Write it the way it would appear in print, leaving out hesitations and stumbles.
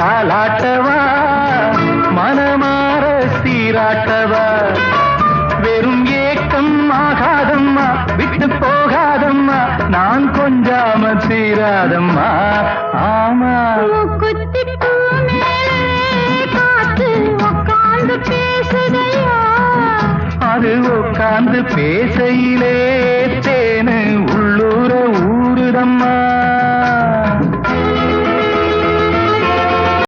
தாலாட்டவா மனமாற சீராட்டவா வெறும் ஏக்கம் ஆகாதம்மா விட்டு போகாதம்மா நான் கொஞ்சாம தீராதம்மா ஆமா அது உட்கார்ந்து பேசையிலே தேனு உள்ளூர ஊருதம்மா